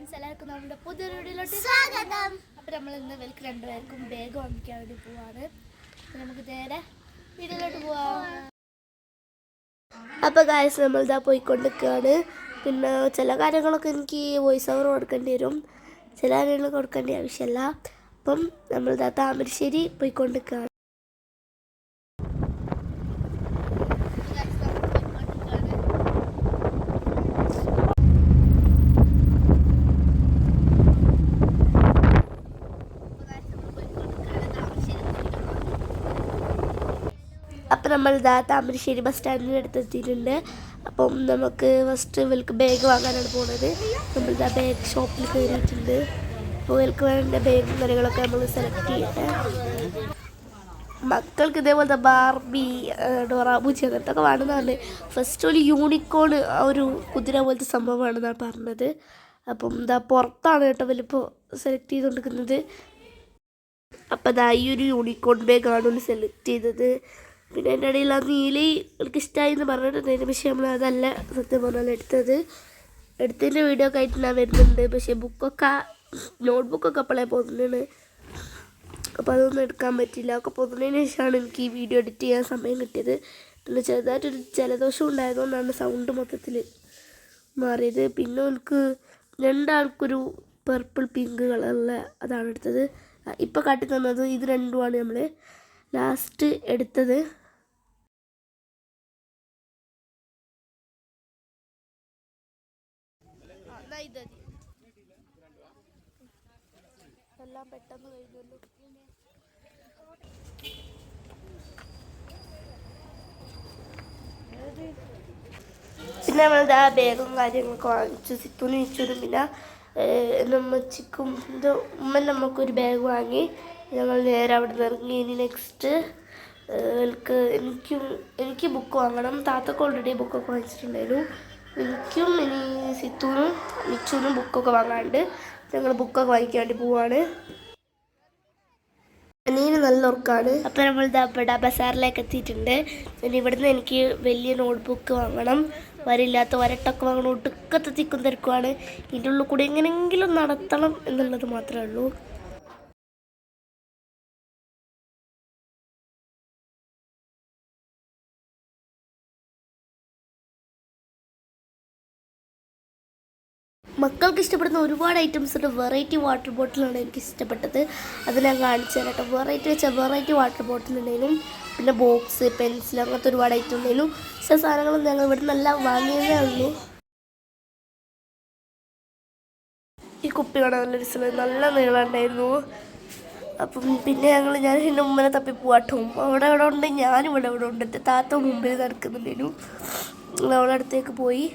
Friends എല്ലാവർക്കും നമ്മുടെ പുതിയൊരു വീഡിയോയിലോട്ട് സ്വാഗതം. അപ്പോൾ നമ്മൾ ഇന്ന് ഇവർക്ക് രണ്ടുപേർക്കും ബാഗ് വാങ്ങിക്കാൻ വേണ്ടി പോവാണ്. നമുക്ക് നേരെ വീഡിയോയിലോട്ട് പോവാം. അപ്പോൾ ഗായ്സ് നമ്മളിതാ പോയിക്കൊണ്ടിരിക്കുകയാണ്. പിന്നെ ചില കാര്യങ്ങളൊക്കെ എനിക്ക് വോയിസ് ഓവർ കൊടുക്കേണ്ടി വരും, ചില കാര്യങ്ങൾ കൊടുക്കേണ്ട ആവശ്യമില്ല. അപ്പം നമ്മളിതാ താമരശ്ശേരി പോയിക്കൊണ്ടിരിക്കുകയാണ്. അപ്പം നമ്മൾ താമരശ്ശേരി ബസ് സ്റ്റാൻഡിൻ്റെ അടുത്ത് എത്തിയിട്ടുണ്ട്. അപ്പം നമുക്ക് ഫസ്റ്റ് ഇവർക്ക് ബാഗ് വാങ്ങാനാണ് പോകുന്നത്. നമ്മളിതാ ബാഗ് ഷോപ്പിൽ കയറിയിട്ടുണ്ട്. അപ്പോൾ ഇവർക്ക് വേണ്ട ബാഗും കാര്യങ്ങളൊക്കെ നമ്മൾ സെലക്ട് ചെയ്യട്ടെ. മക്കൾക്ക് ഇതേപോലത്തെ ബാർബി, ഡോറ ബുജി അങ്ങനത്തെ ഒക്കെ വേണമെന്നാണ്. ഫസ്റ്റ് ഒരു യൂണിക്കോൺ, ഒരു കുതിര പോലത്തെ സംഭവമാണെന്നാണ് പറഞ്ഞത്. അപ്പം എന്താ പുറത്താണ് കേട്ടോ വലിപ്പോൾ സെലക്ട് ചെയ്തുകൊണ്ടിരിക്കുന്നത്. അപ്പം അതാ ഈ ഒരു യൂണിക്കോൺ ബാഗാണ് സെലക്ട് ചെയ്തത്. പിന്നെ എൻ്റെ ഇടയിൽ ആ നീലി എനിക്ക് ഇഷ്ടമായി എന്ന് പറഞ്ഞിട്ടുണ്ടായിരുന്നു. പക്ഷേ നമ്മൾ അതല്ല സത്യം പറഞ്ഞാൽ എടുത്തതിൻ്റെ വീഡിയോ ഒക്കെ ആയിട്ട് ഞാൻ വരുന്നുണ്ട്. പക്ഷേ നോട്ട്ബുക്കൊക്കെ അപ്പോഴേ പോകുന്നതാണ്. അപ്പോൾ അതൊന്നും എടുക്കാൻ പറ്റില്ല. ഒക്കെ പോകുന്നതിന് ശേഷമാണ് എനിക്ക് ഈ വീഡിയോ എഡിറ്റ് ചെയ്യാൻ സമയം കിട്ടിയത്. പിന്നെ ചെറുതായിട്ടൊരു ജലദോഷം ഉണ്ടായതുകൊണ്ടാണ് സൗണ്ട് മൊത്തത്തിൽ മാറിയത്. പിന്നെ എനിക്ക് രണ്ടാൾക്കൊരു പർപ്പിൾ പിങ്ക് കളറുള്ള അതാണ് എടുത്തത്. ഇപ്പോൾ കാട്ടി തന്നത് ഇത് രണ്ടുമാണ് നമ്മൾ ലാസ്റ്റ് എടുത്തത്. എല്ലാം പെട്ടെന്ന് കഴിഞ്ഞല്ലോ. പിന്നെ നമ്മളിതാ ബാഗും കാര്യങ്ങളൊക്കെ വാങ്ങിച്ചു. സിത്തുനും ഇച്ചുനും പിന്നെ നമ്മച്ചിക്കും നമുക്കൊരു ബാഗ് വാങ്ങി ഞങ്ങൾ നേരെ അവിടെ നിന്ന് ഇറങ്ങി. ഇനി നെക്സ്റ്റ് എനിക്ക് ബുക്ക് വാങ്ങണം. താത്തക്ക് ഓൾറെഡി ബുക്കൊക്കെ വാങ്ങിച്ചിട്ടുണ്ടായിരുന്നു. എനിക്കും ഇനി സിത്തുനും മിച്ചുനും ബുക്കൊക്കെ വാങ്ങാണ്ട് ഞങ്ങൾ ബുക്കൊക്കെ വാങ്ങിക്കാൻ വേണ്ടി പോവാണ്. അനിയന് നല്ല ഉറക്കാണ്. അപ്പോൾ നമ്മൾ ഇതാ ബസാറിലേക്ക് എത്തിയിട്ടുണ്ട്. പിന്നെ ഇവിടുന്ന് എനിക്ക് വലിയ നോട്ട്ബുക്ക് വാങ്ങണം. വരില്ലാത്ത വരട്ടൊക്കെ വാങ്ങണം. ഒടുക്കത്തെ തിക്കും തിരക്കുവാണ്. ഇതിൻ്റെ ഉള്ളിൽ കൂടി എങ്ങനെയെങ്കിലും നടത്തണം എന്നുള്ളത് മാത്രമേ ഉള്ളൂ. മക്കൾക്ക് ഇഷ്ടപ്പെടുന്ന ഒരുപാട് ഐറ്റംസ് ഉണ്ട്. വെറൈറ്റി വാട്ടർ ബോട്ടിലാണ് എനിക്ക് ഇഷ്ടപ്പെട്ടത്. അത് ഞാൻ കാണിച്ചു തരാം കേട്ടോ. വെറൈറ്റി വാട്ടർ ബോട്ടിൽ ഉണ്ടായിരുന്നു. പിന്നെ ബോക്സ്, പെൻസിൽ, അങ്ങനത്തെ ഒരുപാട് ഐറ്റം ഉണ്ടായിരുന്നു. പക്ഷേ സാധനങ്ങളും ഞങ്ങൾ ഇവിടെ നല്ല വാങ്ങിയതേ ഉള്ളൂ. ഈ കുപ്പി കാണാൻ നല്ല രസമുണ്ട്, നല്ല നീളം ഉണ്ടായിരുന്നു. അപ്പം പിന്നെ ഞാൻ എൻ്റെ ഉമ്മനെ തപ്പി പോവാട്ടും. അവിടെ ഉണ്ട്, ഞാനിവിടെ ഉണ്ട്. എൻ്റെ താത്ത മുമ്പിൽ നടക്കുന്നുണ്ടായിരുന്നു. അവളുടെ അടുത്തേക്ക് പോയി.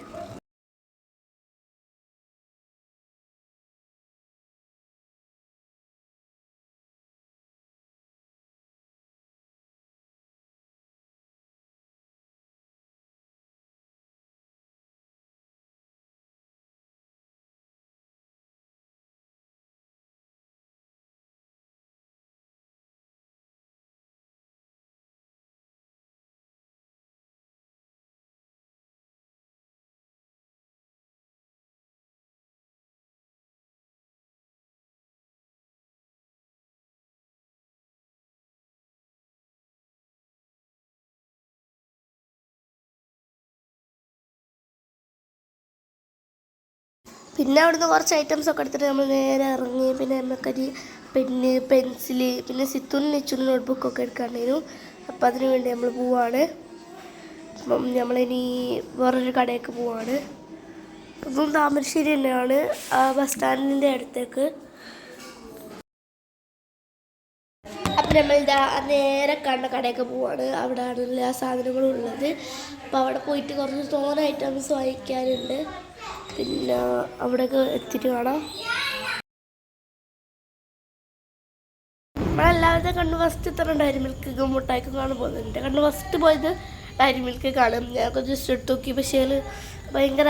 പിന്നെ അവിടുന്ന് കുറച്ച് ഐറ്റംസ് ഒക്കെ എടുത്തിട്ട് നമ്മൾ നേരെ ഇറങ്ങി. പിന്നെ എമ്മക്കരി, പെന്ന്, പെൻസില്, പിന്നെ സിത്തുനും നെച്ചുനും നോട്ട്ബുക്കൊക്കെ എടുക്കാണ്ടായിരുന്നു. അപ്പോൾ അതിന് വേണ്ടി നമ്മൾ പോവാണ്. അപ്പം നമ്മളിനി വേറൊരു കടയിലേക്ക് പോവാണ്. അതും താമരശ്ശേരി തന്നെയാണ്, ആ ബസ് സ്റ്റാൻഡിൻ്റെ അടുത്തേക്ക്. അപ്പം നമ്മളിതാ നേരെ കണ്ട കടയൊക്കെ പോവാണ്. അവിടെയാണ് എല്ലാ സാധനങ്ങളും ഉള്ളത്. അപ്പോൾ അവിടെ പോയിട്ട് കുറച്ച് തോന ഐറ്റംസ് വാങ്ങിക്കാനുണ്ട്. പിന്നെ അവിടെയൊക്കെ എത്തിയിട്ട് കാണാം. നമ്മളെല്ലാവരുടെ കണ്ണ് ഫസ്റ്റ് ഇത്ര ഡയറി മിൽക്ക് മുട്ടായിക്കും കാണാൻ പോകുന്നത്. എൻ്റെ കണ്ണ് ഫസ്റ്റ് പോയത് ഡയറി മിൽക്ക് കാണും. ഞാൻ ജസ്റ്റ് എടുത്ത് നോക്കി. പക്ഷേ ഭയങ്കര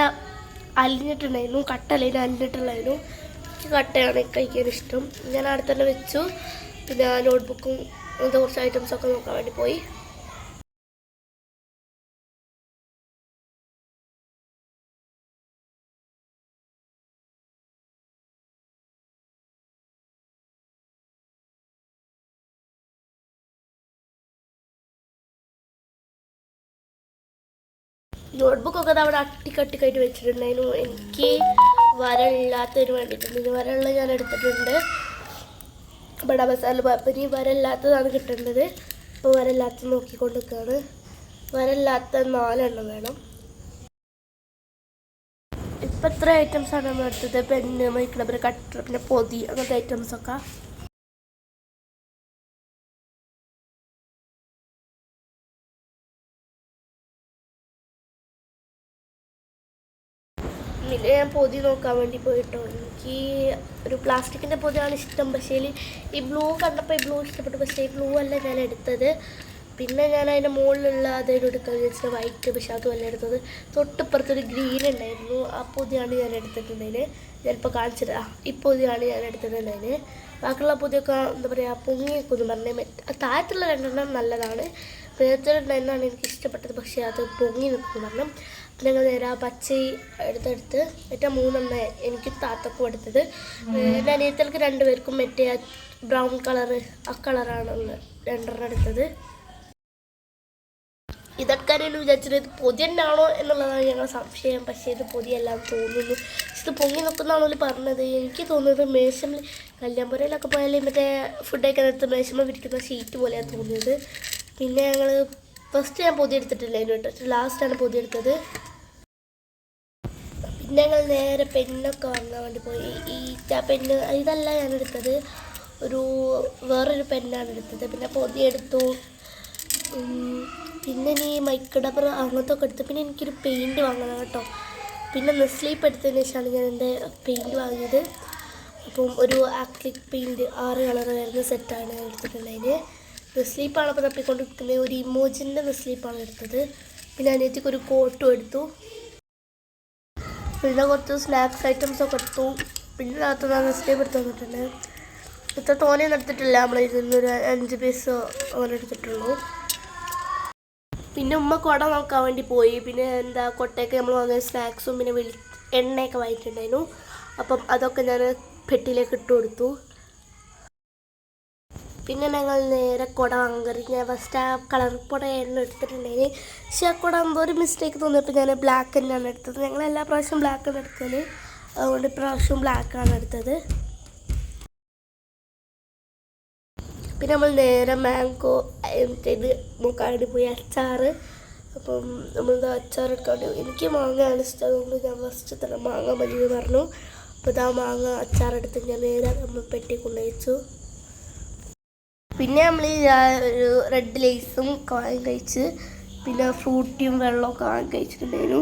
അലിഞ്ഞിട്ടുണ്ടായിരുന്നു. കട്ടലയിന് അലിഞ്ഞിട്ടുണ്ടായിരുന്നു. എനിക്ക് കട്ടയാണ് കഴിക്കാൻ ഇഷ്ടം. ഞാൻ അവിടെ തന്നെ വെച്ചു. പിന്നെ നോട്ട്ബുക്കും അങ്ങനത്തെ കുറച്ച് ഐറ്റംസൊക്കെ നോക്കാൻ വേണ്ടി പോയി. നോട്ട്ബുക്കൊക്കെ അത് അവിടെ അട്ടിക്കട്ടിക്കായിട്ട് വെച്ചിട്ടുണ്ടായിരുന്നു. എനിക്ക് വരയില്ലാത്തതിന് വേണ്ടിയിട്ടുണ്ട്. ഇനി വരയുള്ള ഞാൻ എടുത്തിട്ടുണ്ട്. ബട മസാല പാപ്പനി വരയില്ലാത്തതാണ് കിട്ടേണ്ടത്. അപ്പോൾ വരയില്ലാത്ത നോക്കിക്കൊണ്ട് നിൽക്കുകയാണ്. വരയില്ലാത്ത 4 എണ്ണം വേണം. ഇപ്പം എത്ര ഐറ്റംസാണ് നമ്മൾ എടുത്തത്? പെന്ന്, മൈക്ക് റബ്ബർ, കട്ടർ, പിന്നെ പൊതി, അങ്ങനത്തെ ഐറ്റംസൊക്കെ. പിന്നെ ഞാൻ പൊതി നോക്കാൻ വേണ്ടി പോയിട്ടോ. എനിക്ക് ഒരു പ്ലാസ്റ്റിക്കിൻ്റെ പൊതിയാണ് ഇഷ്ടം. പക്ഷേ ഈ ബ്ലൂ കണ്ടപ്പോൾ ഈ ബ്ലൂ ഇഷ്ടപ്പെട്ടു. പക്ഷേ ഈ ബ്ലൂ അല്ല ഞാൻ എടുത്തത്. പിന്നെ ഞാൻ അതിൻ്റെ മുകളിലുള്ള അതൊരു എടുക്കാമെന്ന് വെച്ചാൽ വൈറ്റ്. പക്ഷെ അതുമല്ല എടുത്തത്. തൊട്ടിപ്പുറത്തൊരു ഗ്രീൻ ഉണ്ടായിരുന്നു. ആ പൊതിയാണ് ഞാൻ എടുത്തിട്ടുണ്ടതിന്. ഞാനിപ്പോൾ കാണിച്ചത് ഈ പൊതിയാണ് ഞാൻ എടുത്തിട്ടുണ്ടതിന്. ബാക്കിയുള്ള പൊതിയൊക്കെ എന്താ പറയുക പൊങ്ങി നിൽക്കുമെന്ന് പറഞ്ഞാൽ താഴത്തുള്ള 2 എണ്ണം നല്ലതാണ്. നേരത്തിലുണ്ടായിരുന്നാണ് എനിക്ക് ഇഷ്ടപ്പെട്ടത്. പക്ഷേ അത് പൊങ്ങി നിൽക്കുമെന്ന് പറഞ്ഞു. അപ്പം ഞങ്ങൾ നേരെ ആ പച്ച എടുത്തെടുത്ത് മറ്റേ 3 എണ്ണം എനിക്ക് താത്തക്കും എടുത്തത്. എൻ്റെ അനിയത്തികൾക്ക് 2 പേർക്കും മറ്റേ ബ്രൗൺ കളറ് ആ കളറാണ് 2 എണ്ണം എടുത്തത്. ഇതൊക്കെ ഞാൻ വിചാരിച്ചത് ഇത് പൊതി തന്നെയാണോ എന്നുള്ളതാണ് ഞങ്ങൾ സംശയം. പക്ഷേ ഇത് പൊതിയെല്ലാം തോന്നുന്നു. ഇത് പൊങ്ങി നിൽക്കുന്നതാണല്ലോ പറഞ്ഞത്. എനിക്ക് തോന്നുന്നത് മേശമ്മ കല്യാണപ്പുരയിലൊക്കെ പോയാൽ മറ്റേ ഫുഡ് കഴിക്കാൻ എടുത്ത് മേശമ്മ വിരിക്കുന്ന ഷീറ്റ് പോലെയാണ് തോന്നിയത്. പിന്നെ ഞങ്ങൾ ഫസ്റ്റ് ഞാൻ പൊതി എടുത്തിട്ടില്ല കേട്ടോ. ലാസ്റ്റാണ് പൊതി എടുത്തത്. പിന്നെ ഞങ്ങൾ നേരെ പെന്നൊക്കെ വാങ്ങാൻ വേണ്ടി പോയി. ഈ പെന്ന് ഇതല്ല ഞാൻ എടുത്തത്. വേറൊരു പെന്നാണ് എടുത്തത്. പിന്നെ പൊതി എടുത്തു. പിന്നെ ഇനി മൈക്ക് റബ്ബർ അങ്ങനത്തെ ഒക്കെ എടുത്തു. പിന്നെ എനിക്കൊരു പെയിൻറ്റ് വാങ്ങണം കേട്ടോ. പിന്നെ നെസ്ലീപ്പ് എടുത്തതിന് ശേഷമാണ് ഞാൻ എൻ്റെ പെയിൻറ്റ് വാങ്ങിയത്. അപ്പം ഒരു ആക്രിലിക് പെയിൻറ്റ് 6 കളർ വരുന്ന സെറ്റാണ് ഞാൻ എടുത്തിട്ടുണ്ടായത്. നെസ്ലീപ്പാണ് അപ്പോൾ തപ്പിക്കൊണ്ടിരിക്കുന്നത്. ഒരു ഇമോജിൻ്റെ നെസ്ലീപ്പാണ് എടുത്തത്. പിന്നെ അനിയത്തിക്ക് ഒരു കോട്ടും എടുത്തു. പിന്നെ കുറച്ച് സ്നാക്സ് ഐറ്റംസൊക്കെ എടുത്തു. പിന്നെ രാത്രി ഞാൻ നെസ്ലീപ്പ് എടുത്ത് തന്നിട്ടുണ്ട്. ഇത്ര തോനെയൊന്നും എടുത്തിട്ടില്ല. നമ്മൾ ഇതിന്നൊരു 5 പീസ് അങ്ങനെ എടുത്തിട്ടുള്ളൂ. പിന്നെ ഉമ്മ കുട നോക്കാൻ വേണ്ടി പോയി. പിന്നെ കൊട്ടയൊക്കെ നമ്മൾ വാങ്ങിയ സ്നാക്സും പിന്നെ എണ്ണയൊക്കെ വാങ്ങിയിട്ടുണ്ടായിരുന്നു. അപ്പം അതൊക്കെ ഞാൻ പെട്ടിയിലേക്ക് ഇട്ട് കൊടുത്തു. പിന്നെ ഞങ്ങൾ നേരെ കുട വാങ്ങാൻ കയറി. ഞാൻ ഫസ്റ്റ് ആ കളർ കുട എണ്ണ എടുത്തിട്ടുണ്ടെങ്കിൽ പക്ഷേ ആ കുട എന്തോ ഒരു മിസ്റ്റേക്ക് തോന്നിയപ്പോൾ ഞാൻ ബ്ലാക്ക് തന്നെയാണ് എടുത്തത്. ഞങ്ങൾ എല്ലാ പ്രാവശ്യവും ബ്ലാക്കാണ് എടുക്കൽ. അതുകൊണ്ട് ഇപ്രാവശ്യവും ബ്ലാക്കാണ് എടുത്തത്. പിന്നെ നമ്മൾ നേരെ മാംഗോ ഇത് നോക്കാൻ വേണ്ടി പോയി. അച്ചാർ. അപ്പം നമ്മളിത് അച്ചാർ എടുക്കാൻ വേണ്ടി എനിക്ക് മാങ്ങയാണ് ഇഷ്ടം. അതുകൊണ്ട് ഞാൻ ഫസ്റ്റ് തന്നെ മാങ്ങ മതി എന്ന് പറഞ്ഞു. അപ്പോൾ ഇതാ മാങ്ങ അച്ചാറെടുത്ത് ഞാൻ നേരെ നമ്മൾ പെട്ടി കൊണ്ടുവച്ചു. പിന്നെ നമ്മൾ ഒരു റെഡ് ലേസും വാങ്ങി കഴിച്ച് പിന്നെ ഫ്രൂട്ടിയും വെള്ളമൊക്കെ വാങ്ങി കഴിച്ചിട്ടുണ്ടായിരുന്നു.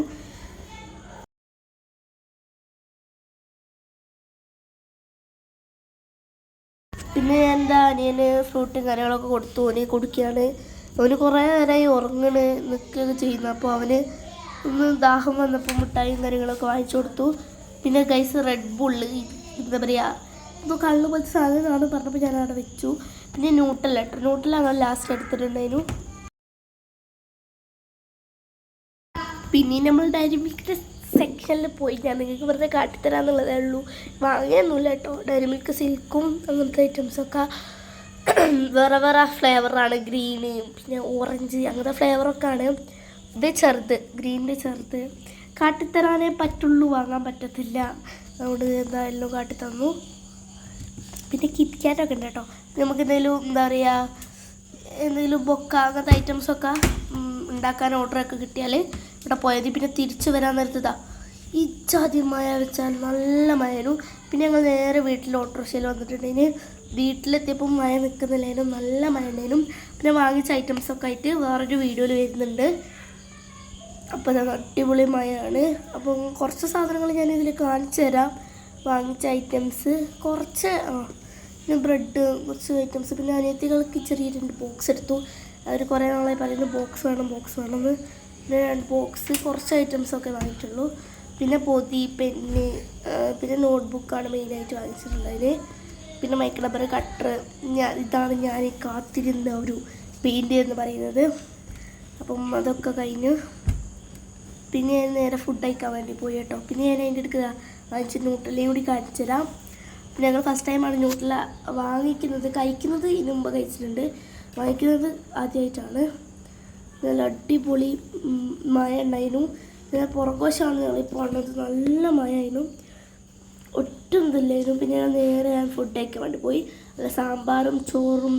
പിന്നെ എൻ്റെ അനിയന് ഫ്രൂട്ടും കാര്യങ്ങളൊക്കെ കൊടുത്തു. അവന് കൊടുക്കുകയാണ്. അവന് കുറേ നേരമായി നിൽക്കുകയൊക്കെ ചെയ്യുന്നു. അപ്പോൾ അവന് ഒന്ന് ദാഹം വന്നപ്പോൾ മുട്ടായും കാര്യങ്ങളൊക്കെ വാങ്ങിച്ചു കൊടുത്തു. പിന്നെ ഗൈസ് റെഡ് ബുള്ള് എന്താ പറയുക എന്തോ കള്ളു പോലത്തെ സാധനമാണ് പറഞ്ഞപ്പോൾ ഞാൻ അവിടെ വെച്ചു. പിന്നെ ന്യൂട്ടലാണ് ലാസ്റ്റ് എടുത്തിട്ടുണ്ടായിരുന്നു. പിന്നെ നമ്മൾ ഡയറി മിൽക്കിൻ്റെ സെക്ഷനിൽ പോയി ഞാൻ നിങ്ങൾക്ക് വെറുതെ കാട്ടിത്തരാമെന്നുള്ളതേ ഉള്ളൂ. വാങ്ങിയൊന്നുമില്ല കേട്ടോ. ഡയറി മിൽക്ക് സിൽക്കും അങ്ങനത്തെ ഐറ്റംസൊക്കെ വേറെ വേറെ ഫ്ലേവറാണ്. ഗ്രീന് പിന്നെ ഓറഞ്ച് അങ്ങനത്തെ ഫ്ലേവറൊക്കെ ആണ്. ഇത് ചെറുത്, ഗ്രീനിൻ്റെ ചെറുത്. കാട്ടിത്തരാനേ പറ്റുള്ളൂ, വാങ്ങാൻ പറ്റത്തില്ല. അതുകൊണ്ട് എന്തായാലും കാട്ടിത്തന്നു. പിന്നെ കിറ്റ്കാറ്റൊക്കെ ഉണ്ട് കേട്ടോ. നമുക്ക് എന്തെങ്കിലും എന്താ പറയുക എന്തെങ്കിലും ബൊക്ക അങ്ങനത്തെ ഐറ്റംസൊക്കെ ഉണ്ടാക്കാൻ ഓർഡറൊക്കെ കിട്ടിയാൽ ഇവിടെ പോയത്. പിന്നെ തിരിച്ച് വരാൻ നേരത്തതാ ഈ ജാതി മഴ വെച്ചാൽ നല്ല മഴയായിരുന്നു. പിന്നെ ഞങ്ങൾ നേരെ വീട്ടിൽ ഓട്ടോറിക്ഷയിൽ വന്നിട്ടുണ്ടെങ്കിൽ വീട്ടിലെത്തിയപ്പോൾ മഴ നിൽക്കുന്നില്ലായിരുന്നു, നല്ല മഴ ഉണ്ടായിരുന്നു. പിന്നെ വാങ്ങിച്ച ഐറ്റംസൊക്കെ ആയിട്ട് വേറൊരു വീഡിയോയിൽ വരുന്നുണ്ട്. അപ്പോൾ അത് അടിപൊളി മഴയാണ്. അപ്പം കുറച്ച് സാധനങ്ങൾ ഞാനിതിൽ കാണിച്ചു തരാം. വാങ്ങിച്ച ഐറ്റംസ് കുറച്ച് പിന്നെ ബ്രെഡ് കുറച്ച് ഐറ്റംസ്. പിന്നെ അനിയത്തികൾക്ക് ചെറിയ 2 ബോക്സ് എടുത്തു. അവർ കുറേ നാളായി പറയുന്നു ബോക്സ് വേണമെന്ന്. പിന്നെ 2 ബോക്സ് കുറച്ച് ഐറ്റംസൊക്കെ വാങ്ങിയിട്ടുള്ളൂ. പിന്നെ പൊതി, പെന്ന്, പിന്നെ നോട്ട്ബുക്കാണ് മെയിനായിട്ട് വാങ്ങിച്ചിട്ടുള്ളത്. പിന്നെ മൈക്ക് റബ്ബർ, കട്ടർ. ഇതാണ് ഞാൻ കാത്തിരുന്ന ഒരു പെയിൻറ്റ് എന്ന് പറയുന്നത്. അപ്പം അതൊക്കെ കഴിഞ്ഞു. പിന്നെ ഞാൻ നേരെ ഫുഡ് കഴിക്കാൻ വേണ്ടി പോയി കേട്ടോ. പിന്നെ ഞാൻ അതിൻ്റെ അടുത്ത് വാങ്ങിച്ച ന്യൂട്രലയും കൂടി കാണിച്ചു തരാം. പിന്നെ ഞങ്ങൾ ഫസ്റ്റ് ടൈമാണ് ന്യൂട്രല കഴിക്കുന്നത്. ഇതിന് മുമ്പ് കഴിച്ചിട്ടുണ്ട്. വാങ്ങിക്കുന്നത് ആദ്യമായിട്ടാണ്. നല്ല അടിപൊളി മഴ ഉണ്ടായിരുന്നു. പിന്നെ പുറകോശമാണ് ഞങ്ങളിപ്പോൾ വന്നത്. നല്ല മഴയായിരുന്നു, ഒട്ടും ഇതില്ലായിരുന്നു. പിന്നെ ഞാൻ നേരെ ഫുഡ് കഴിക്കാൻ വേണ്ടി പോയി. സാമ്പാറും ചോറും